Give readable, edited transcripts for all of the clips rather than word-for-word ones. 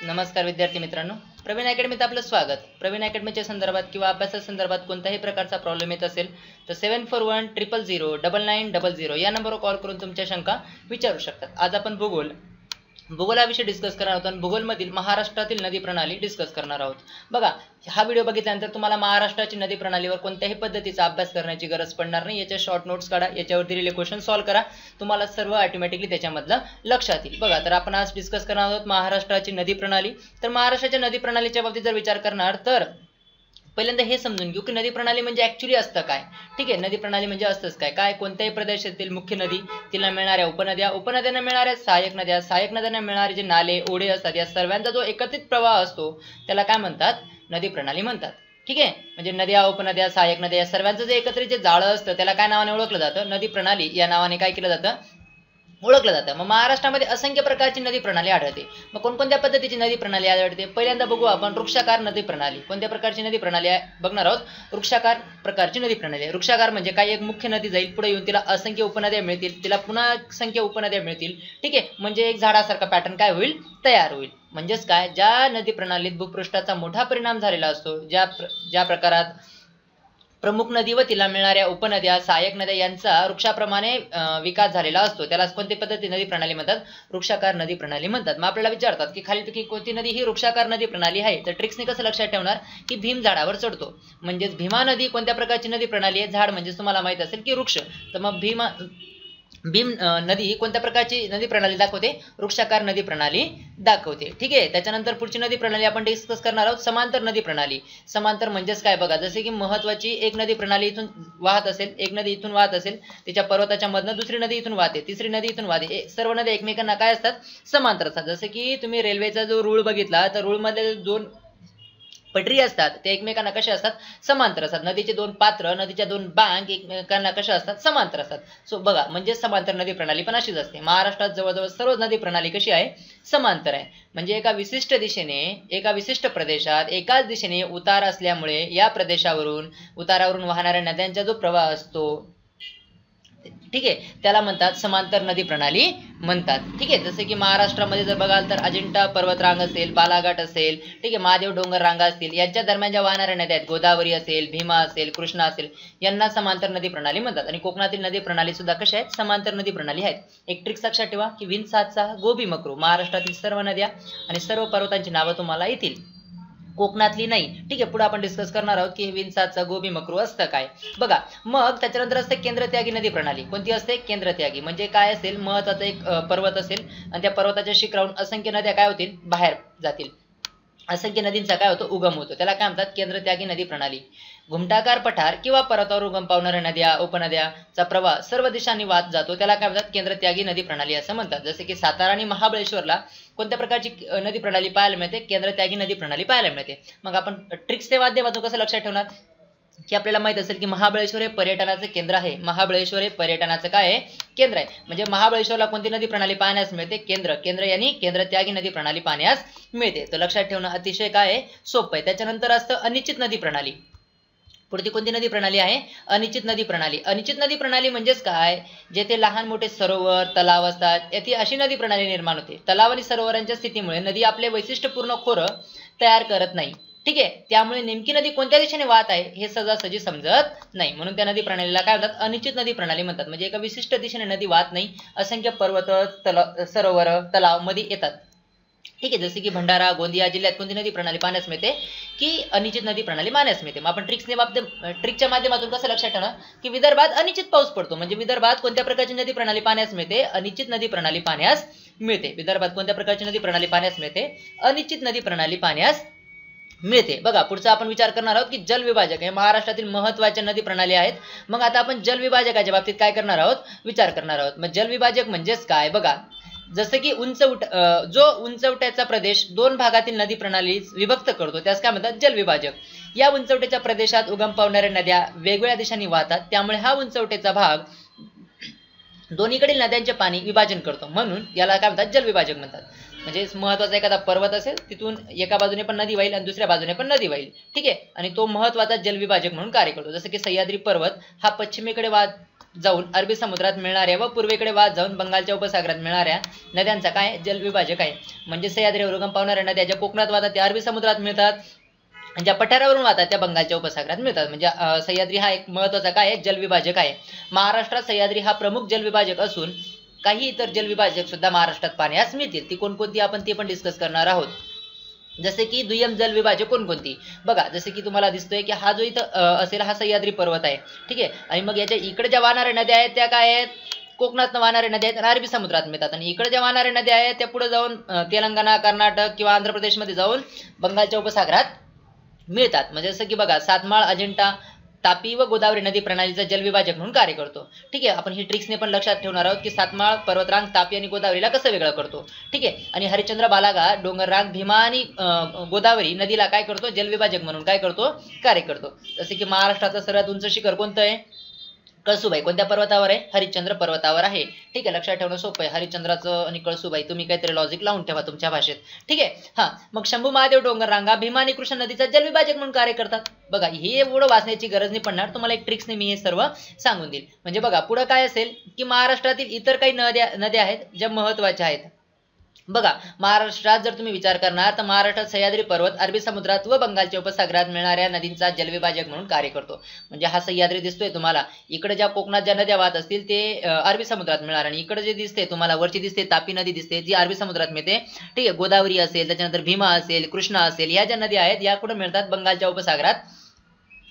नमस्कार विद्यार्थी मित्रांनो, प्रवीण अकॅडमीत आपलं स्वागत. प्रवीण अकॅडमीच्या संदर्भात किंवा अभ्यासासंदर्भात कोणत्याही प्रकारचा प्रॉब्लेम येत असेल तर 7410009900 या नंबरवर कॉल करून तुमच्या शंका विचारू शकतात. आज आपण भूगोल हा विषय डिस्कस करणार आहोत आणि भूगोलमधील महाराष्ट्रातील नदी प्रणाली डिस्कस करणार आहोत. बघा, हा व्हिडिओ बघितल्यानंतर तुम्हाला महाराष्ट्राची नदी प्रणालीवर कोणत्याही पद्धतीचा अभ्यास करण्याची गरज पडणार नाही. याच्या शॉर्ट नोट्स काढा, याच्यावर दिलेले क्वेश्चन सॉल्व्ह करा, तुम्हाला सर्व ऑटोमॅटिकली त्याच्यामधलं लक्षात येईल. बघा, तर आपण आज डिस्कस करणार आहोत महाराष्ट्राची नदी प्रणाली. तर महाराष्ट्राच्या नदी प्रणालीच्या बाबतीत जर विचार करणार तर पहिल्यांदा हे समजून घेऊ की नदी प्रणाली म्हणजे ऍक्च्युली असतं काय. ठीक आहे, नदी प्रणाली म्हणजे असतंच काय कोणत्याही प्रदेशातील मुख्य नदी, तिला मिळणाऱ्या उपनद्या, उपनद्यांना मिळणाऱ्या सहाय्यक नद्या, सहाय्यक नद्यांना मिळणारे जे नाले ओढे असतात, या सर्वांचा जो एकत्रित प्रवाह असतो त्याला काय म्हणतात? नदी प्रणाली म्हणतात. ठीक आहे, म्हणजे नद्या, उपनद्या, सहाय्यक नद्या या सर्वांचं जे एकत्रित जे जाळं असतं त्याला काय नावाने ओळखलं जातं? नदी प्रणाली या नावाने काय केलं जातं? ओळखलं जातं. मग महाराष्ट्रामध्ये असंख्य प्रकारची नदी प्रणाली आढळते. मग कोणकोणत्या पद्धतीची नदी प्रणाली आढळते? पहिल्यांदा बघू आपण वृक्षाकार नदी प्रणाली. कोणत्या प्रकारची नदी प्रणाली आहे बघणार आहोत? वृक्षाकार प्रकारची नदी प्रणाली आहे. वृक्षाकार म्हणजे काय? एक मुख्य नदी जाईल, पुढे येऊन तिला असंख्य उपनद्या मिळतील, तिला पुन्हा असंख्य उपनद्या मिळतील. ठीक आहे, म्हणजे एक झाडासारखा पॅटर्न काय होईल? तयार होईल. म्हणजेच काय? ज्या नदी प्रणालीत भूपृष्ठाचा मोठा परिणाम झालेला असतो, ज्या प्रकारात प्रमुख नदी व तिला मिळणाऱ्या उपनद्या, सहाय्यक नद्या यांचा वृक्षाप्रमाणे विकास झालेला असतो, त्याला कोणती पद्धती नदी प्रणाली म्हणतात? वृक्षाकार नदी प्रणाली म्हणतात. मग आपल्याला विचारतात की खालीलपैकी कोणती नदी ही वृक्षाकार नदी प्रणाली आहे? तर ट्रिक्सने कसं लक्षात ठेवणार की भीम झाडावर चढतो. म्हणजेच भीमा नदी कोणत्या प्रकारची नदी प्रणाली आहे? झाड म्हणजे तुम्हाला माहित असेल की वृक्ष. तर मग भीम नदी कोणत्या प्रकारची नदी प्रणाली दाखवते? वृक्षाकार नदी प्रणाली दाखवते. ठीक आहे, त्याच्यानंतर पुढची नदी प्रणाली आपण डिस्कस करणार आहोत, समांतर नदी प्रणाली. समांतर म्हणजेच काय बघा, जसे की महत्वाची एक नदी प्रणाली इथून वाहत असेल, एक नदी इथून वाहत असेल, तिच्या पर्वताच्या मधनं दुसरी नदी इथून वाहते, तिसरी नदी इथून वाहते, सर्व नद्या एकमेकांना काय असतात? समांतर असतात. जसे की तुम्ही रेल्वेचा जो रूळ बघितला तर रूळ मध्ये दोन पटरी असतात, ते एकमेकांना कशा असतात? समांतर असतात. नदीचे दोन पात्र, नदीच्या दोन बँक एकमेकांना कशा असतात? समांतर असतात. सो बघा, म्हणजे समांतर नदी प्रणाली पण अशीच असते. महाराष्ट्रात जवळजवळ सर्व नदी प्रणाली कशी आहे? समांतर आहे. म्हणजे एका विशिष्ट दिशेने, एका विशिष्ट प्रदेशात एकाच दिशेने उतार असल्यामुळे या प्रदेशावरून उतारावरून वाहणाऱ्या नद्यांचा जो प्रवाह असतो, ठीक आहे, त्याला म्हणतात समांतर नदी प्रणाली म्हणतात. ठीक आहे, जसे की महाराष्ट्रामध्ये जर बघाल तर अजिंठा पर्वतरांग असेल, बालाघाट असेल, ठीक आहे, महादेव डोंगर रांगा असतील, यांच्या दरम्यान ज्या वाहणाऱ्या नद्या आहेत, गोदावरी असेल, भीमा असेल, कृष्णा असेल, यांना समांतर नदी प्रणाली म्हणतात. आणि कोकणातील नदी प्रणाली सुद्धा कशा आहेत? समांतर नदी प्रणाली आहेत. एक ट्रिक लक्षात ठेवा की विंसाचा, गोबी मकरू, महाराष्ट्रातील सर्व नद्या आणि सर्व पर्वतांची नावं तुम्हाला येतील, कोकणातली नाही. ठीक आहे, पुढे आपण डिस्कस करणार आहोत की विंसाचा, गोबी मकरू असतं काय. बघा, मग त्याच्यानंतर असते केंद्रत्यागी नदी प्रणाली. कोणती असते? केंद्रत्यागी. म्हणजे काय असेल? महत्वाचा एक पर्वत असेल आणि त्या पर्वताच्या शिखरावरून असंख्य नद्या काय होतील? बाहेर जातील, असंख्य नदींचा काय होतो? उगम होतो. त्याला काय म्हणतात? केंद्रत्यागी नदी प्रणाली. घुमटाकार पठार किंवा पर्वतावर उगम पावणाऱ्या नद्या, उपनद्याचा प्रवाह सर्व दिशांनी वाहत जातो, त्याला काय म्हणतात? केंद्रत्यागी नदी प्रणाली असं म्हणतात. जसे की सातारा आणि महाबळेश्वरला कोणत्या प्रकारची नदी प्रणाली पाहायला मिळते? केंद्रत्यागी नदी प्रणाली पाहायला मिळते. मग आपण ट्रिक्सच्या माध्यमातून कसं लक्षात ठेवणार की आपल्याला माहित असेल की महाबळेश्वर हे पर्यटनाचं केंद्र आहे. महाबळेश्वर हे पर्यटनाचं काय आहे? केंद्र आहे. म्हणजे महाबळेश्वरला कोणती नदी प्रणाली पाहण्यास मिळते? केंद्र यांनी केंद्रत्यागी नदी प्रणाली पाहण्यास मिळते. तर लक्षात ठेवणं अतिशय काय आहे? सोपं आहे. त्याच्यानंतर असतं अनिश्चित नदी प्रणाली. पुढची कोणती नदी प्रणाली आहे? अनिश्चित नदी प्रणाली. अनिश्चित नदी प्रणाली म्हणजेच काय? जेथे लहान मोठे सरोवर, तलाव असतात, येथे अशी नदी प्रणाली निर्माण होते. तलाव आणि सरोवरांच्या स्थितीमुळे नदी आपले वैशिष्ट्यपूर्ण खोरं तयार करत नाही. ठीक आहे, त्यामुळे नेमकी नदी कोणत्या दिशेने वाहत आहे हे सहजासहजी समजत नाही, म्हणून त्या नदी प्रणालीला काय म्हणतात? अनिश्चित नदी प्रणाली म्हणतात. म्हणजे एका विशिष्ट दिशेने नदी वाहत नाही, असंख्य पर्वत, सरोवर, तलाव मध्ये येतात. ठीक आहे, जसे की भंडारा, गोंदिया जिल्ह्यात कोणती नदी प्रणाली पाहण्यास मिळते? की अनिश्चित नदी प्रणाली पाहण्यास मिळते. मग आपण ट्रिकच्या माध्यमातून कसं लक्षात ठेवणार की विदर्भात अनिश्चित पाऊस पडतो. म्हणजे विदर्भात कोणत्या प्रकारची नदी प्रणाली पाहण्यास मिळते? अनिश्चित नदी प्रणाली पाहण्यास मिळते. विदर्भात कोणत्या प्रकारची नदी प्रणाली पाहण्यास मिळते? अनिश्चित नदी प्रणाली पाहण्यास मिळते. बघा, पुढचा आपण विचार करणार आहोत की जलविभाजक हे महाराष्ट्रातील महत्वाच्या नदी प्रणाली आहेत. मग आता आपण जलविभाजकाच्या बाबतीत काय करणार आहोत? विचार करणार आहोत. मग जलविभाजक म्हणजेच काय? बघा, जसं की जो उंचवट्याचा प्रदेश दोन भागातील नदी प्रणाली विभक्त करतो त्यास काय म्हणतात? जलविभाजक. या उंचवट्याच्या प्रदेशात उगम पावणाऱ्या नद्या वेगवेगळ्या दिशांनी वाहतात, त्यामुळे हा उंचवट्याचा भाग दोन्हीकडील नद्यांचे पाणी विभाजन करतो, म्हणून याला काय म्हणतात? जलविभाजक म्हणतात. म्हणजे महत्वाचा एखादा पर्वत असेल, तिथून एका बाजूने पण नदी वाहील आणि दुसऱ्या बाजूने पण नदी वाहील. ठीक आहे, आणि तो महत्वाचा जलविभाजक म्हणून कार्य करतो. जसं की सह्याद्री पर्वत हा पश्चिमेकडे जाऊन अरबी समुद्रात मिळणाऱ्या व पूर्वेकडे वाहत जाऊन बंगालच्या उपसागरात मिळणाऱ्या नद्यांचा काय जलविभाजक आहे. म्हणजे सह्याद्रीवर उगम पावणाऱ्या नद्या ज्या कोकणात वाहतात त्या अरबी समुद्रात मिळतात, ज्या पठारावरून वाहतात त्या बंगालच्या उपसागरात मिळतात. म्हणजे सह्याद्री हा एक महत्वाचा काय आहे जलविभाजक आहे. महाराष्ट्रात सह्याद्री हा प्रमुख जलविभाजक असून काही इतर जलविभाजक सुद्धा महाराष्ट्रात पाहण्यास मिळतील. ती कोणकोणती आपण ते पण डिस्कस करणार आहोत. जसे की दुय्यम जलविभाजक कोणकोणती बघा, जसे की तुम्हाला दिसतोय की हा जो इथं असेल हा सह्याद्री पर्वत आहे. ठीक आहे. आणि मग याच्या इकडे ज्या वाहणाऱ्या नद्या आहेत त्या काय आहेत, कोकणात वाहणाऱ्या नद्या आहेत अरबी समुद्रात मिळतात. आणि इकडे ज्या वाहणाऱ्या नद्या आहेत त्या पुढे जाऊन तेलंगणा, कर्नाटक किंवा आंध्र प्रदेशमध्ये जाऊन बंगालच्या उपसागरात मिळतात. म्हणजे जसं की बघा सातमाळ, अजिंठा, तापी व गोदावरी नदी प्रणालीचा जलविभाजक म्हणून कार्य करतो. ठीक आहे. आपण ही ट्रिक्सने पण लक्षात ठेवणार आहोत की सातमाळ पर्वतरांग तापी आणि गोदावरीला कसं वेगळं करतो. ठीक आहे. आणि हरिश्चंद्र बालाघाट डोंगररांग भीमा आणि गोदावरी नदीला काय करतो जलविभाजक म्हणून काय करतो कार्य करतो. जसे की महाराष्ट्राचं सर्वात उंच शिखर कोणतं आहे, कळसुबाई कोणत्या पर्वतावर आहे, हरिश्चंद्र पर्वतावर आहे. ठीक आहे. लक्षात ठेवणं सोपं आहे. हरिश्चंद्राचं आणि कळसुबाई तुम्ही काहीतरी लॉजिक लावून ठेवा तुमच्या भाषेत. ठीक आहे. हा मग शंभू महादेव डोंगर रांगा भीमा आणि कृष्णा नदीचा जलविभाजक म्हणून कार्य करतात. बघा हे एवढं वाचण्याची गरज नाही पडणार, तुम्हाला एक ट्रिक्सने मी हे सर्व सांगून देईल. म्हणजे बघा पुढं काय असेल की महाराष्ट्रातील इतर काही नद्या आहेत ज्या महत्वाच्या आहेत. बघा महाराष्ट्रात जर तुम्ही विचार करणार तर महाराष्ट्रात सह्याद्री पर्वत अरबी समुद्रात व बंगालच्या उपसागरात मिळणाऱ्या नदींचा जलविभाजक म्हणून कार्य करतो. म्हणजे हा सह्याद्री दिसतोय तुम्हाला, इकडे ज्या कोकणात ज्या नद्या वाहत असतील ते अरबी समुद्रात मिळणार, आणि इकडे जे दिसते तुम्हाला वरची दिसते तापी नदी दिसते जी अरबी समुद्रात मिळते. ठीक आहे. गोदावरी असेल, त्याच्यानंतर भीमा असेल, कृष्णा असेल, या ज्या नद्या आहेत या कुठे मिळतात बंगालच्या उपसागरात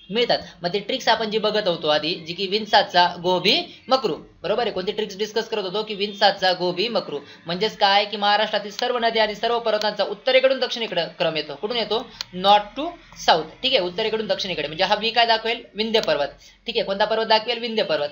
मिळतात. मग ते ट्रिक्स आपण जी बघत होतो आधी, जी की विंसाचा गोबी मकरू, बरोबर आहे. कोणती ट्रिक्स डिस्कस करत होतो की विंसाचा गोबी मकरू. म्हणजेच काय की महाराष्ट्रातील सर्व नद्या आणि सर्व पर्वतांचा उत्तरेकडून दक्षिणेकडे क्रम येतो. कुठून येतो, नॉर्थ टू साऊथ. ठीक आहे. उत्तरेकडून दक्षिणेकडे. म्हणजे हा वी काय दाखवेल, विंध्य पर्वत. ठीक आहे. कोणता पर्वत दाखवेल, विंध्य पर्वत.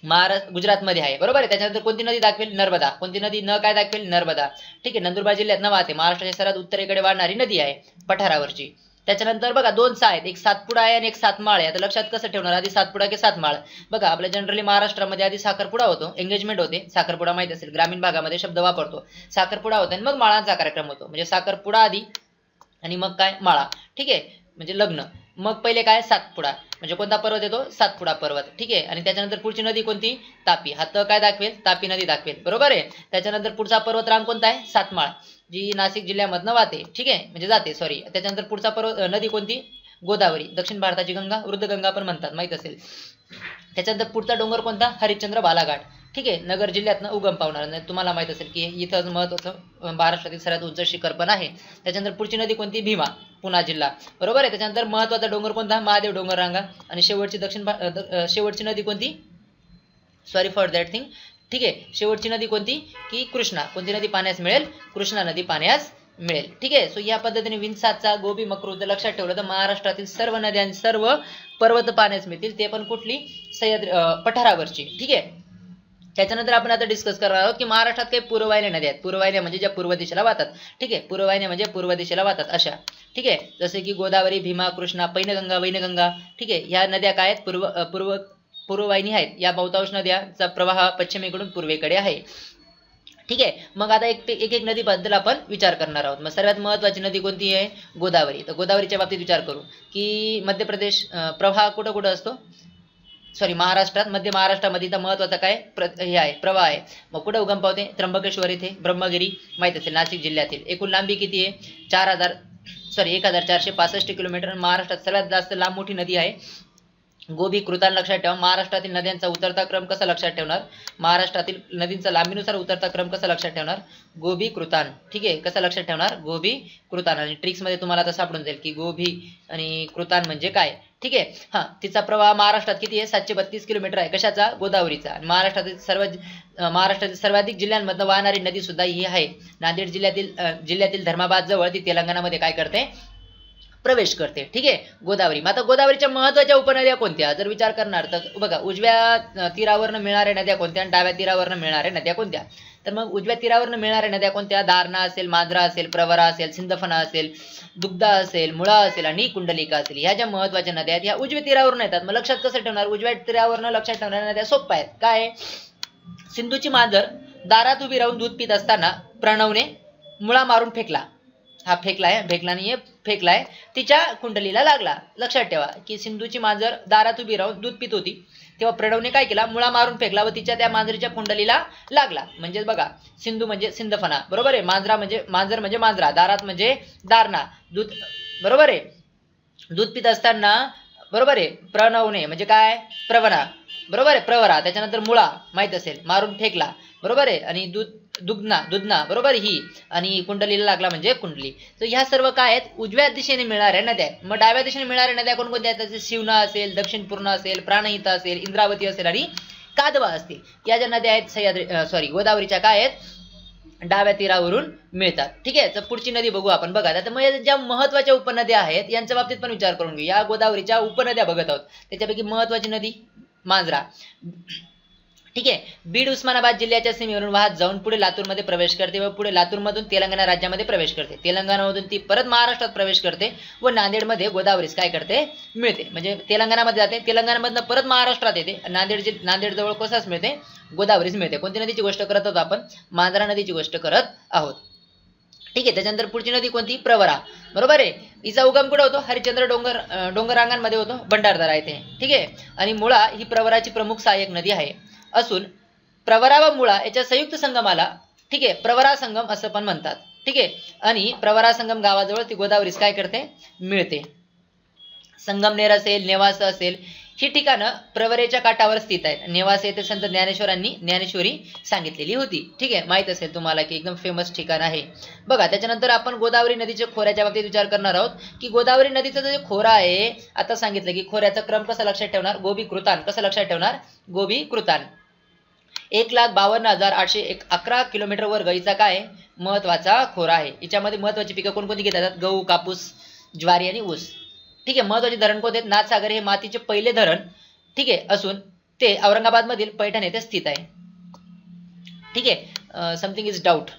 महाराष्ट्र गुजरातमध्ये आहे, बरोबर आहे. त्याच्यानंतर कोणती नदी दाखवेल, नर्मदा. कोणती नदी न काय दाखवेल, नर्मदा. ठीक आहे. नंदुरबार जिल्ह्यात न वाहते, महाराष्ट्राच्या सर्वात उत्तरेकडे वाहणारी नदी आहे पठारावरची. त्याच्यानंतर बघा दोन सा आहेत, एक सातपुडा आहे आणि एक सातमाळ आहे. आता लक्षात कसं ठेवणार, आधी सातपुडा की सातमाळ. बघा आपल्या जनरली महाराष्ट्रामध्ये आधी साखरपुडा होतो, एंगेजमेंट होते. साखरपुडा माहित असेल, ग्रामीण भागामध्ये शब्द वापरतो. साखरपुडा होतो आणि मग माळांचा कार्यक्रम होतो. म्हणजे साखरपुडा आधी आणि मग काय माळा. ठीक आहे. म्हणजे लग्न. मग पहिले काय सातपुडा, म्हणजे कोणता पर्वत येतो, सातपुडा पर्वत. ठीक आहे. आणि त्याच्यानंतर पुढची नदी कोणती, तापी. हा त काय दाखवेल, तापी नदी दाखवेल, बरोबर आहे. त्याच्यानंतर पुढचा पर्वतरांग कोणता आहे, सातमाळ, जी नाशिक जिल्ह्यामधनं वाहते. ठीक आहे. म्हणजे जाते सॉरी. त्याच्यानंतर पुढचा नदी कोणती, गोदावरी, दक्षिण भारताची गंगा, वृद्धगंगा पण म्हणतात, माहित असेल. त्याच्यानंतर पुढचा डोंगर कोणता, हरिश्चंद्र बालाघाट. ठीक आहे. नगर जिल्ह्यातनं उगम पावणार, तुम्हाला माहित असेल की इथं महत्वाचं महाराष्ट्रातील सर्वात उंच शिखर पण आहे. त्याच्यानंतर पुढची नदी कोणती, भीमा, पुणा जिल्हा, बरोबर आहे. त्याच्यानंतर महत्वाचा डोंगर कोणता, महादेव डोंगर रांगा. आणि शेवटची नदी कोणती, सॉरी फॉर दॅट थिंग. ठीक आहे. शेवटची नदी कोणती की कृष्णा. कोणती नदी पाण्यास मिळेल, कृष्णा नदी पाण्यास मिळेल. ठीक आहे. सो या पद्धतीने विंसाचा गोबी मकरू जर लक्षात ठेवलं तर महाराष्ट्रातील सर्व नद्या आणि सर्व पर्वत पाण्यास मिळतील, ते पण कुठली, सह्याद्री पठारावरची. ठीक आहे. त्याच्यानंतर आपण आता डिस्कस करणार आहोत की महाराष्ट्रात काही पूर्ववाहिन्या नद्या आहेत. पूर्ववाहिन्या म्हणजे ज्या पूर्व दिशेला वाहतात. ठीक आहे. पूर्ववाहिन्या म्हणजे पूर्व दिशेला वाहतात अशा. ठीक आहे. जसे की गोदावरी, भीमा, कृष्णा, पैनगंगा, वैनगंगा. ठीक आहे. ह्या नद्या काय आहेत, पूर्ववाहिनी आहेत. या बहुतांश नद्यांचा प्रवाह पश्चिमेकडून पूर्वेकडे आहे. ठीक आहे. मग आता एक नदीबद्दल आपण विचार करणार आहोत. मग सर्वात महत्वाची नदी कोणती आहे, गोदावरी. तर गोदावरीच्या बाबतीत विचार करू की मध्य प्रदेश प्रवाह कुठं कुठं असतो, सॉरी महाराष्ट्रात, मध्य महाराष्ट्रामध्ये तर महत्वाचा काय हे आहे, प्रवाह आहे. मग कुठे उगम पावते, त्र्यंबकेश्वर येथे, ब्रह्मगिरी माहित असेल नाशिक जिल्ह्यातील. एकूण लांबी किती आहे, 1465 किलोमीटर. महाराष्ट्रात सर्वात जास्त लांब मोठी नदी आहे गोबी कृतान. लक्षात ठेवा. महाराष्ट्रातील नद्यांचा उतरता क्रम कसा लक्षात ठेवणार, महाराष्ट्रातील नदींचा लांबीनुसार उतरता क्रम कसा लक्षात ठेवणार, गोबी कृतान. ठीक आहे. कसा लक्षात ठेवणार, गोबी कृतान. आणि ट्रिक्स मध्ये तुम्हाला आता सापडून जाईल की गोबी आणि कृतान म्हणजे काय. ठीक आहे. हा तिचा प्रवाह महाराष्ट्रात किती आहे, 732 किलोमीटर आहे. कशाचा, गोदावरीचा. आणि महाराष्ट्रातील सर्वाधिक जिल्ह्यांमधून वाहणारी नदी सुद्धा ही आहे. नांदेड जिल्ह्यातील धर्माबाद जवळ ती तेलंगणामध्ये काय करते, प्रवेश करते. ठीक आहे. गोदावरी. मग आता गोदावरीच्या महत्वाच्या उपनद्या कोणत्या जर विचार करणार तर बघा, उजव्या तीरावरनं मिळणाऱ्या नद्या कोणत्या आणि डाव्या तीरावरनं मिळणाऱ्या नद्या कोणत्या. तर मग उजव्या तीरावरनं मिळणाऱ्या नद्या कोणत्या, दारणा असेल, मांजरा असेल, प्रवरा असेल, सिंदफणा असेल, दुग्धा असेल, मुळा असेल आणि कुंडलिका असेल. ह्या ज्या महत्वाच्या नद्या आहेत ह्या उजव्या तीरावरून येतात. मग लक्षात कसं ठेवणार, उजव्या तीरावरनं लक्षात ठेवणाऱ्या नद्या सोप्या आहेत. काय, सिंधूची मांजर दारात उभी राहून दूध पित असताना प्रणवने मुळा मारून फेकला. हा फेकलाय, फेकला नाहीये, फेकलाय, तिच्या कुंडलीला लागला. लक्षात ठेवा की सिंधूची मांजर दारात उभी राहून दूध पित होती, तेव्हा प्रणवने काय केला, मुळा मारून फेकला व तिच्या त्या मांजरीच्या कुंडलीला लागला. म्हणजे बघा, सिंधू म्हणजे सिंधफणा, बरोबर आहे, मांजरा म्हणजे मांजर म्हणजे मांजरा, दारात म्हणजे दारणा, दूध, बरोबर आहे, दूध पित असताना, बरोबर आहे, प्रणवने म्हणजे काय, प्रवरा, बरोबर आहे, प्रवरा, त्याच्यानंतर मुळा माहित असेल, मारून फेकला, बरोबर आहे, आणि दुधना बरोबर ही, आणि कुंडलीला लागला म्हणजे कुंडली. तर ह्या सर्व काय आहेत, उजव्या दिशेने मिळणाऱ्या नद्या. मग डाव्या दिशेने मिळणाऱ्या नद्या कोणकोणत्या आहेत, जसे शिवना असेल, दक्षिण पूर्णा असेल, प्राणहिता असेल, इंद्रावती असेल आणि कादवा असतील. या ज्या नद्या आहेत गोदावरीच्या काय आहेत, डाव्या तीरावरून मिळतात. ठीक आहे, तर पुढची नदी बघू आपण. बघा आता मग ज्या महत्वाच्या उपनद्या आहेत यांच्या बाबतीत पण विचार करून घेऊ. या गोदावरीच्या उपनद्या बघत आहोत, त्याच्यापैकी महत्वाची नदी मांजरा. ठीक आहे, बीड उस्मानाबाद जिल्ह्याच्या सीमेवरून वाहत जाऊन पुढे लातूरमध्ये प्रवेश करते व पुढे लातूरमधून तेलंगणा राज्यामध्ये प्रवेश करते. तेलंगणामधून ती परत महाराष्ट्रात प्रवेश करते व नांदेडमध्ये गोदावरीस काय करते, मिळते. म्हणजे तेलंगणामध्ये जाते, तेलंगणामधनं परत महाराष्ट्रात येते, नांदेड जवळ कसाच मिळते, गोदावरीस मिळते. कोणती नदीची गोष्ट करत आहोत आपण, मांजरा नदीची गोष्ट करत आहोत. ठीक आहे, त्याच्यानंतर पुढची नदी कोणती, प्रवरा, बरोबर आहे. हिचा उगम कुठे होतो, हरिश्चंद्र डोंगर रांगांमध्ये होतो, भंडारदरा येथे. ठीक आहे, आणि मुळा ही प्रवराची प्रमुख सहाय्यक नदी आहे असून प्रवरा व मुळा याच्या संयुक्त संगमाला, ठीक आहे, प्रवरा संगम असं पण म्हणतात. ठीक आहे, आणि प्रवरा संगम गावाजवळ ती गोदावरीस काय करते, मिळते. संगमनेर असेल, नेवासा असेल, ही ठिकाणं प्रवरेच्या काठावर स्थित आहेत. नेवासा येथे संत ज्ञानेश्वरी सांगितलेली होती. ठीक आहे, माहित असेल तुम्हाला की एकदम फेमस ठिकाण आहे. बघा, त्याच्यानंतर आपण गोदावरी नदीच्या खोऱ्याच्या बाबतीत विचार करणार आहोत की गोदावरी नदीचा जो खोरा आहे, आता सांगितलं की खोऱ्याचा क्रम कसा लक्षात ठेवणार, गोबी कृतान. कसं लक्षात ठेवणार, गोबी कृतान. 1,52,811 किलोमीटर वर्ग हिचा काय महत्वाचा खोरा आहे. हिच्यामध्ये महत्वाची पिकं कोणकोणती घेतात, गहू, कापूस, ज्वारी आणि ऊस. ठीक आहे, महत्वाचे धरण कोणते आहेत, नाथसागर हे मातीचे पहिले धरण, ठीक आहे, असून ते औरंगाबाद मधील पैठण येथे स्थित आहे. ठीक आहे, समथिंग इज डाऊट,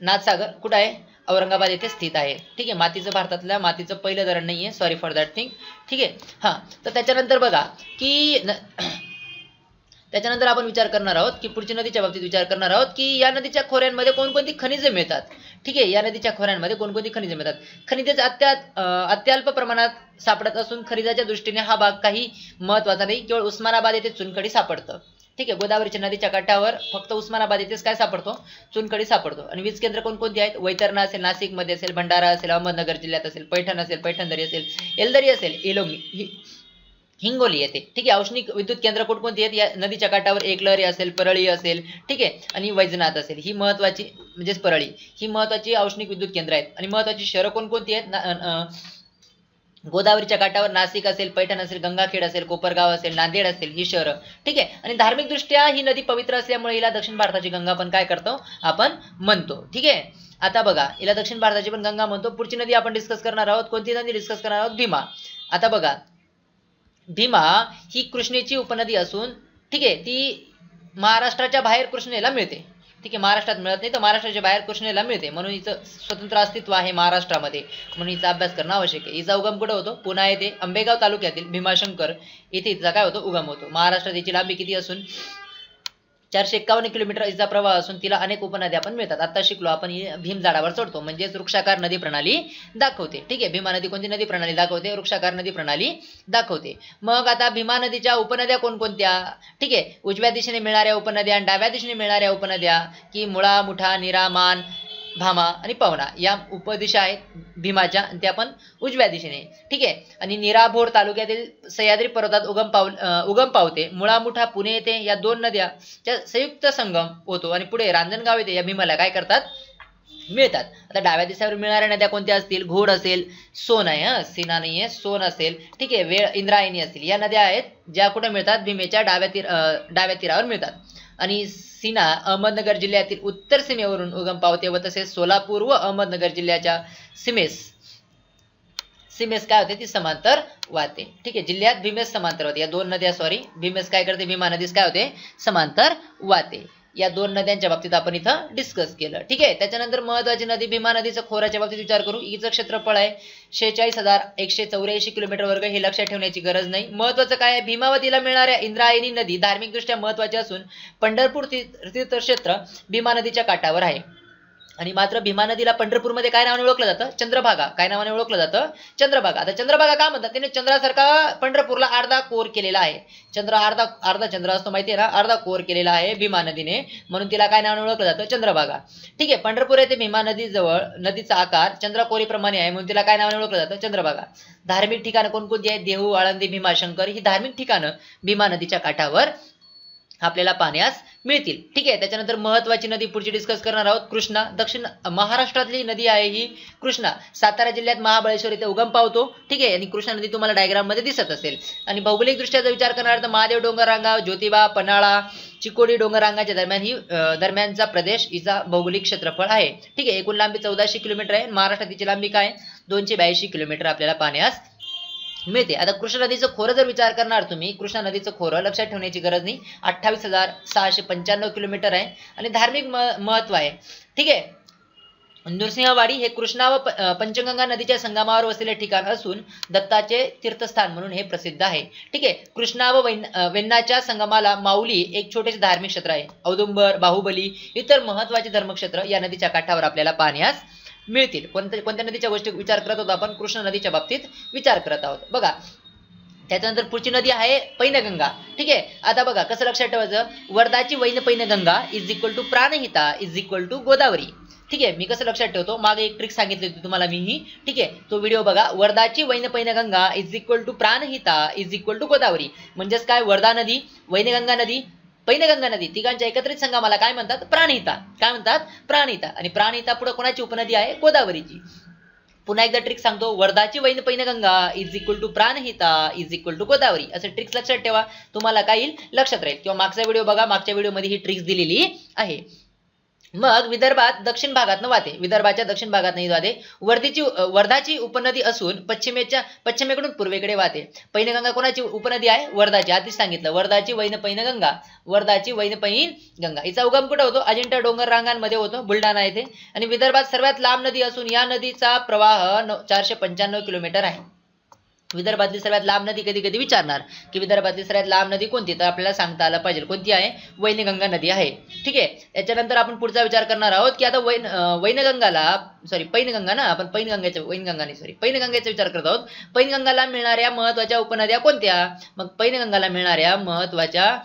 नाथसागर कुठं आहे, औरंगाबाद येथे स्थित आहे. ठीक आहे, भारतातल्या मातीचं पहिलं धरण नाहीये, सॉरी फॉर दॅट थिंग. ठीक आहे, हा, तर त्याच्यानंतर बघा की त्याच्यानंतर आपण विचार करणार आहोत की पुढच्या नदीच्या बाबतीत विचार करणार आहोत की या नदीच्या खोऱ्यांमध्ये कोणकोणती खनिजे मिळतात. ठीक आहे, या नदीच्या खोऱ्यांमध्ये कोणकोणती खनिजे मिळतात. खनिजेच अत्यल्प प्रमाणात सापडत असून खनिजाच्या दृष्टीने हा भाग काही महत्वाचा नाही, केवळ उस्मानाबाद येथे चुनखडी सापडतं. ठीक आहे, गोदावरीच्या नदीच्या काठावर फक्त उस्मानाबाद येथेच काय सापडतो, चुनखडी सापडतो. आणि वीज केंद्र कोणकोणती आहेत, वैतरणा असेल, नाशिकमध्ये असेल, भंडारा असेल, अहमदनगर जिल्ह्यात असेल, पैठण असेल, पैठणदरी असेल, एलदरी असेल, हिंगोली येते. ठीक आहे, औष्णिक विद्युत केंद्र कोणकोणती आहेत, या नदीच्या काठावर एकलहरी असेल, परळी असेल, ठीक आहे, आणि वैजनाथ असेल, ही महत्वाची, म्हणजेच परळी ही महत्वाची औष्णिक विद्युत केंद्र आहेत. आणि महत्वाची शहरं कोणकोणती आहेत, गोदावरीच्या काठावर नाशिक असेल, पैठण असेल, गंगाखेड असेल, कोपरगाव असेल, नांदेड असेल, ही शहरं. ठीक आहे, आणि धार्मिक दृष्ट्या ही नदी पवित्र असल्यामुळे हिला दक्षिण भारताची गंगा पण काय करतो, आपण म्हणतो. ठीक आहे, आता बघा, हिला दक्षिण भारताची पण गंगा म्हणतो. पुढची नदी आपण डिस्कस करणार आहोत, कोणती नदी डिस्कस करणार आहोत, भीमा. आता बघा, भीमा ही कृष्णेची उपनदी असून, ठीक आहे, ती महाराष्ट्राच्या बाहेर कृष्णेला मिळते. ठीक आहे, महाराष्ट्रात मिळत नाही, तर महाराष्ट्राच्या बाहेर कृष्णेला मिळते, म्हणून हिचं स्वतंत्र अस्तित्व आहे महाराष्ट्रामध्ये, म्हणून हिचा अभ्यास करणं आवश्यक आहे. हिचा उगम कुठं होतो, पुणे येथे आंबेगाव तालुक्यातील भीमाशंकर येथे हिचा काय होतो, उगम होतो. महाराष्ट्रात हिची लांबी किती असून 451 किलोमीटर हिचा प्रवाह असून तिला अनेक उपनद्या पण मिळतात. आता शिकलो आपण, भीम झाडावर चढतो म्हणजेच वृक्षाकार नदी प्रणाली दाखवते. ठीक आहे, भीमा नदी कोणती नदी प्रणाली दाखवते, वृक्षाकार नदी प्रणाली दाखवते. मग आता भीमा नदीच्या उपनद्या कोणकोणत्या, ठीक आहे, उजव्या दिशेने मिळणाऱ्या उपनद्या आणि डाव्या दिशेने मिळणाऱ्या उपनद्या की मुळा, मुठा, नीरा, मान, भामा आणि पवना या उपदिशा आहेत भीमाच्या, आणि त्या पण उजव्या दिशेने. ठीक आहे, आणि नीराभोर तालुक्यातील सह्याद्री पर्वतात उगम पावते. मुळा, मुठा, पुणे येथे या दोन नद्याच्या संयुक्त संगम होतो आणि पुढे रांजणगाव येथे या भीमाला काय करतात, मिळतात. आता डाव्या दिशेवर मिळणाऱ्या नद्या कोणत्या असतील, घोड असेल, सोन आहे, सीना नाही आहे, सोन असेल, ठीक आहे, वेळ, इंद्रायणी असतील, या नद्या आहेत ज्या कुठे मिळतात, भीमेच्या डाव्या तीरावर मिळतात. आणि सीना अहमदनगर जिल्ह्यातील उत्तर सीमेवरून उगम पावते व तसेच सोलापूर व अहमदनगर जिल्ह्याच्या सीमेस काय होते, ती समांतर वाहते. ठीक आहे, जिल्ह्यात भीमेस समांतर होते, या दोन नद्या, सॉरी, भीमेस काय करते, भीमा नदीस काय होते, समांतर वाहते. या दोन नद्यांच्या बाबतीत आपण इथं डिस्कस केलं. ठीक आहे, त्याच्यानंतर महत्वाची नदी भीमा नदीचं खोऱ्याच्या बाबतीत विचार करू. हिचं क्षेत्रफळ आहे 46,184 किलोमीटर वर्ग, हे लक्षात ठेवण्याची गरज नाही. महत्वाचं काय आहे, भीमावतीला मिळणाऱ्या इंद्रायणी नदी धार्मिक दृष्ट्या महत्वाची असून पंढरपूर तीर्थक्षेत्र भीमा नदीच्या काठावर आहे. आणि मात्र भीमा नदीला पंढरपूरमध्ये काय नावाने ओळखलं जातं? चंद्रभागा. काय नावाने ओळखलं जातं? चंद्रभागा. आता चंद्रभागा का म्हणतात? त्याने चंद्रासारखा पंढरपूरला अर्धा कोर केलेला आहे. चंद्र अर्धा चंद्र असतो माहिती आहे ना, अर्धा कोर केलेला आहे भीमा नदीने, म्हणून तिला काय नावाने ओळखलं जातं? चंद्रभागा. ठीक आहे, पंढरपूर येथे भीमा नदी जवळ नदीचा आकार चंद्रकोरीप्रमाणे आहे, म्हणून तिला काय नावाने ओळखलं जातं? चंद्रभागा. धार्मिक ठिकाणं कोणकोणती आहेत? देहू, आळंदी, भीमाशंकर ही धार्मिक ठिकाणं भीमा नदीच्या काठावर आपल्याला पाहण्यास मिळतील. ठीक आहे, त्याच्यानंतर महत्वाची नदी पुढची डिस्कस करणार आहोत, कृष्णा. दक्षिण महाराष्ट्रातली नदी आहे ही कृष्णा. सातारा जिल्ह्यात महाबळेश्वर येथे उगम पावतो. ठीक आहे, आणि कृष्णा नदी तुम्हाला डायग्राम मध्ये दिसत असेल. आणि भौगोलिक दृष्ट्या जर विचार करणार तर महादेव डोंगररांगा, ज्योतिबा, पन्हाळा, चिकोडी डोंगररांगाच्या दरम्यानचा प्रदेश हिचा भौगोलिक क्षेत्रफळ आहे. ठीक आहे, एकूण लांबी 1400 किलोमीटर आहे. महाराष्ट्रात तिची लांबी काय? 282 किलोमीटर आपल्याला पाहण्यास मिळते. आता कृष्णा नदीचं खोरं जर विचार करणार तुम्ही, कृष्णा नदीचं खोरं लक्षात ठेवण्याची गरज नाही, 28,695 किलोमीटर आहे आणि धार्मिक महत्व आहे. ठीक आहे, नृसिंहवाडी हे कृष्णा व पंचगंगा नदीच्या संगमावर वसलेले ठिकाण असून दत्ताचे तीर्थस्थान म्हणून हे प्रसिद्ध आहे. ठीक आहे, कृष्णा व वेण्णाच्या संगमाला माऊली एक छोटेसे धार्मिक क्षेत्र आहे. औदुंबर, बाहुबली इतर महत्वाचे धर्मक्षेत्र या नदीच्या काठावर आपल्याला पाहण्यास मिळतील. कोणत्या नदीच्या गोष्टी विचार करत आहोत आपण? कृष्णा नदीच्या बाबतीत विचार करत आहोत. बघा, त्याच्यानंतर पुढची नदी आहे पैनगंगा. ठीक आहे, आता बघा कसं लक्षात ठेवायचं, वर्धाची वैन Penganga is equal to Pranhita is equal to Godavari. ठीक आहे, मी कसं लक्षात ठेवतो, मागे एक ट्रिक सांगितली होती तुम्हाला मी ही. ठीक आहे, तो व्हिडिओ बघा. वर्धाची वैन Penganga is equal to Pranhita is equal to Godavari. म्हणजेच काय? वर्धा नदी, वैनगंगा नदी, पैनगंगा नदी तिघांच्या एकत्रित संगमाला काय म्हणतात? प्राणहिता. काय म्हणतात? प्राणहिता. आणि प्राणहिता पुढे कोणाची उपनदी आहे? गोदावरीची. पुन्हा एकदा ट्रिक सांगतो, वर्धाची वैन Penganga is equal to Pranhita is equal to Godavari. असे ट्रिक्स लक्षात ठेवा, तुम्हाला काय येईल? लक्षात राहील. किंवा मागचा व्हिडिओ बघा, मागच्या व्हिडिओमध्ये ही ट्रिक्स दिलेली आहे. मग विदर्भात दक्षिण भागातनं वाहते, विदर्भाच्या दक्षिण भागातनं वाहते. वर्धाची उपनदी असून पश्चिमेकडून पूर्वेकडे वाहते. पैनगंगा कोणाची उपनदी आहे? वर्धाची. आधीच सांगितलं, वर्धाची वैन पैनगंगा, वर्धाची वैन पैनगंगा. हिचा उगम कुठे होतो? अजिंठा डोंगर रांगांमध्ये होतो, बुलढाणा येथे. आणि विदर्भात सर्वात लांब नदी असून या नदीचा प्रवाह 495 किलोमीटर आहे. विदर्भातली सर्वात लांब नदी कधी कधी विचारणार की विदर्भातली सर्वात लांब नदी कोणती, तर आपल्याला सांगता आलं पाहिजे कोणती आहे? वैनगंगा नदी आहे. ठीक आहे, याच्यानंतर आपण पुढचा विचार करणार आहोत की आता पैनगंगा ना, आपण पैनगंगेचा विचार करत आहोत. पैनगंगाला मिळणाऱ्या महत्वाच्या उपनद्या कोणत्या? मग पैनगंगाला मिळणाऱ्या महत्वाच्या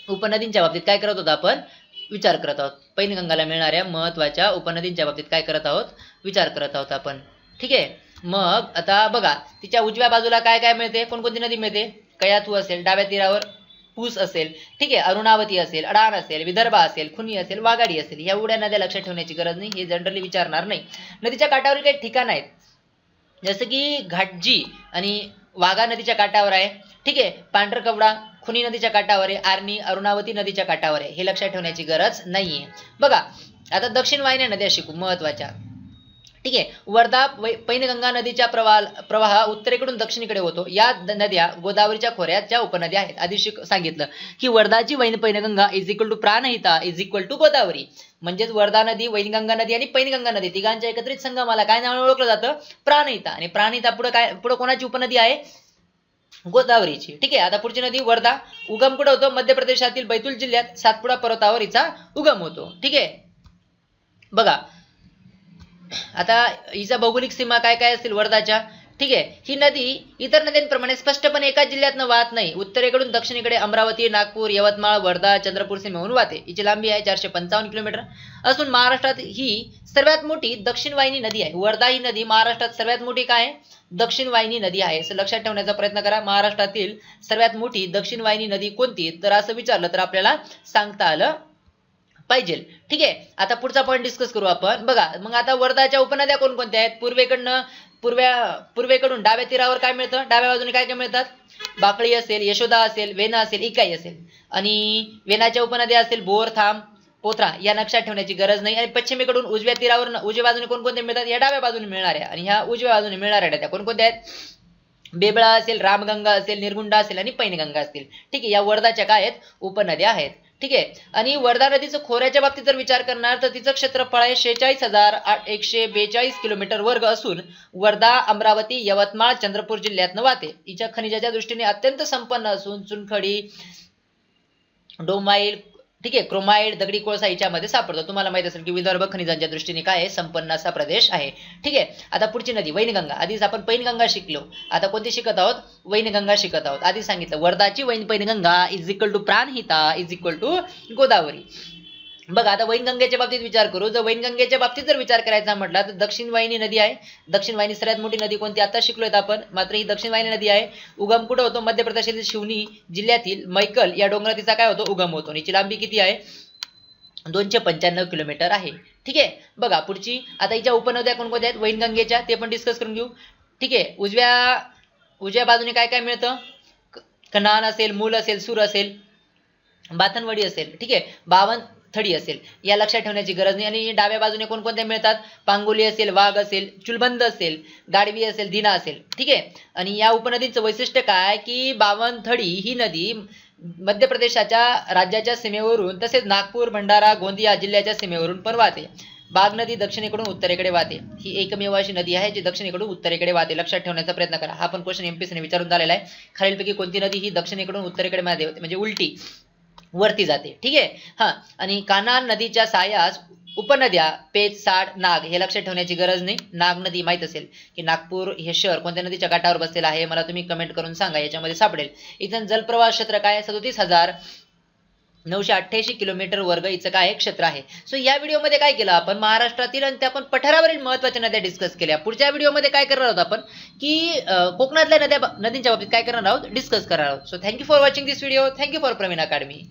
उपनदींच्या बाबतीत काय करत होतो आपण? विचार करत आहोत. पैनगंगाला मिळणाऱ्या महत्वाच्या उपनदींच्या बाबतीत काय करत आहोत? विचार करत आहोत आपण. ठीक आहे, मग आता बघा, तिच्या उजव्या बाजूला काय काय मिळते? कोणकोणती नदी मिळते? कयाथू असेल, डाव्या तीरावर पूस असेल, ठीक आहे, अरुणावती असेल, अडाण असेल, विदर्भ असेल, खुनी असेल, वाघाडी असेल. या एवढ्या नद्या लक्षात ठेवण्याची गरज नाही, हे जनरली विचारणार नाही. नदीच्या काठावर काही ठिकाण आहेत, जसं की घाटजी आणि वाघा नदीच्या काठावर आहे. ठीक आहे, पांढरकवडा खुनी नदीच्या काठावर आहे, आर्णी अरुणावती नदीच्या काठावर आहे. हे लक्षात ठेवण्याची गरज नाहीये. बघा, आता दक्षिण वाहिन्या नद्या शिकू महत्वाच्या. ठीक आहे, वर्धा पैनगंगा नदीच्या प्रवाह उत्तरेकडून दक्षिणेकडे होतो. या नद्या गोदावरीच्या खोऱ्याच्या उपनद्या आहेत. आधी सांगितलं की वर्धाची वैन Penganga is equal to Pranhita is equal to Godavari. म्हणजेच वर्धा नदी, वैनगंगा नदी आणि पैनगंगा नदी तिघांच्या एकत्रित संगमाला काय नावाने ओळखलं जातं? प्राणहिता. आणि प्राणहिता पुढे कोणाची उपनदी आहे? गोदावरीची. ठीक आहे, आता पुढची नदी वर्धा. उगम कुठे होतो? मध्य प्रदेशातील बैतूल जिल्ह्यात सातपुडा पर्वतावर हिचा उगम होतो. ठीक आहे, बघा आता हिचा भौगोलिक सीमा काय काय असतील वर्धाच्या? ठीक आहे, ही नदी इतर नद्यांप्रमाणे स्पष्टपणे एका जिल्ह्यातनं वाहत नाही. उत्तरेकडून दक्षिणेकडे अमरावती, नागपूर, यवतमाळ, वर्धा, चंद्रपूर सीमेहून वाहते. हिची लांबी आहे 455 किलोमीटर असून महाराष्ट्रात ही सर्वात मोठी दक्षिण वाहिनी नदी आहे. वर्धा ही नदी महाराष्ट्रात सर्वात मोठी काय आहे? दक्षिण वाहिनी नदी आहे. असं लक्षात ठेवण्याचा प्रयत्न करा. महाराष्ट्रातील सर्वात मोठी दक्षिण वाहिनी नदी कोणती, तर असं विचारलं तर आपल्याला सांगता आलं पाहिजे. ठीक आहे, आता पुढचा पॉईंट डिस्कस करू आपण. बघा, मग आता वर्धाच्या उपनद्या कोणकोणत्या आहेत? पूर्वेकडून डाव्या तीरावर काय मिळतं? डाव्या बाजूने काय काय मिळतात? बाकळी असेल, यशोदा असेल, वेना असेल, इकाई असेल. आणि वेनाच्या उपनद्या असेल बोर, थांब, पोथरा. या लक्षात ठेवण्याची गरज नाही. आणि पश्चिमेकडून उजव्या तीरावर उजव्या बाजूने कोणकोणत्या मिळतात? या डाव्या बाजूने मिळणाऱ्या. आणि ह्या उजव्या बाजूने मिळणाऱ्या त्या कोणकोणत्या आहेत? बेबळा असेल, रामगंगा असेल, निर्गुंडा असेल आणि पैनगंगा असतील. ठीक आहे, या वर्धाच्या काय आहेत? उपनद्या आहेत. ठीक आहे, आणि वर्धा नदीचं खोऱ्याच्या बाबतीत जर विचार करणार तर तिचं क्षेत्रफळ आहे 46,142 किलोमीटर वर्ग असून वर्धा, अमरावती, यवतमाळ, चंद्रपूर जिल्ह्यातनं वाहते. हिच्या खनिजाच्या दृष्टीने अत्यंत संपन्न असून चुनखडी, डोमाईल, ठीक आहे. क्रोमाइड, दगडी कोळसा याच्यामध्ये सापडतो. तुम्हाला माहित असेल की विदर्भ खनिजांच्या दृष्टीने काय आहे, संपन्न असा प्रदेश आहे. ठीक आहे. आता पुढची नदी वैनगंगा. आधीच आपण पैनगंगा शिकलो, आता कोणती शिकत आहोत, वैनगंगा शिकत आहोत. आधी सांगितलं वर्धाची Painganga is equal to Pranhita is equal to Godavari. बघा आता वैनगंगेच्या बाबतीत विचार करू. जर वैनगंगेच्या बाबतीत जर विचार करायचा म्हटला तर दक्षिण वाहिनी नदी आहे. दक्षिण वाहिनी सर्वात मोठी नदी कोणती, आता शिकलोय आपण, मात्र ही दक्षिण वाहिनी नदी आहे. उगम कुठं होतो, मध्य प्रदेशातील शिवनी जिल्ह्यातील मैकल या डोंगरात तिचा काय होतो, उगम होतो. हिची लांबी किती आहे, 295 किलोमीटर आहे. ठीक आहे. बघा पुढची, आता हिच्या उपनद्या कोणकोणत्या आहेत वैनगंगेच्या, ते पण डिस्कस करून घेऊ. ठीक आहे. उजव्या बाजूने काय काय मिळतं, कनान असेल, मूल असेल, सूर असेल, बाथनवडी असेल. ठीक आहे. बावनथडी असेल, या लक्षात ठेवण्याची गरज नाही. आणि डाव्या बाजूने कोणकोणत्या मिळतात, पांगोली असेल, वाघ असेल, चुलबंद असेल, गाडवी असेल, दिना असेल. ठीक आहे. आणि या उपनदीचं वैशिष्ट्य काय की बावनथडी ही नदी मध्य प्रदेशाच्या राज्याच्या सीमेवरून तसेच नागपूर, भंडारा, गोंदिया जिल्ह्याच्या सीमेवरून पण वाहते. बाग नदी दक्षिणेकडून उत्तरेकडे वाहते. ही एकमेव अशी नदी आहे जी दक्षिणेकडून उत्तरेकडे वाहते. लक्षात ठेवण्याचा प्रयत्न करा. हा पण क्वेश्चन एमपीसीने विचारून झालेला आहे. खालीलपैकी कोणती नदी ही दक्षिणेकडून उत्तरेकडे वाहते, म्हणजे उलटी वरती जाते. ठीक आहे. हा, आणि कान्हा नदीच्या साह्यास उपनद्या पेच, साड, नाग हे लक्षात ठेवण्याची गरज नाही. नाग नदी माहित असेल की नागपूर हे शहर कोणत्या नदीच्या काठावर बसलेलं आहे, मला तुम्ही कमेंट करून सांगा, याच्यामध्ये सापडेल. इथं जलप्रवाह क्षेत्र काय, 37,988 किलोमीटर वर्ग इथं काय क्षेत्र आहे. सो या व्हिडिओमध्ये काय केलं आपण, महाराष्ट्रातील आणि त्या आपण पठारावरील महत्त्वाच्या नद्या डिस्कस केल्या. पुढच्या व्हिडिओमध्ये काय करणार आहोत आपण की कोकणातल्या नद्यांच्या बाबतीत काय करणार आहोत, डिस्कस करणार आहोत. So thank you for watching this video. Thank you for Praveen academy.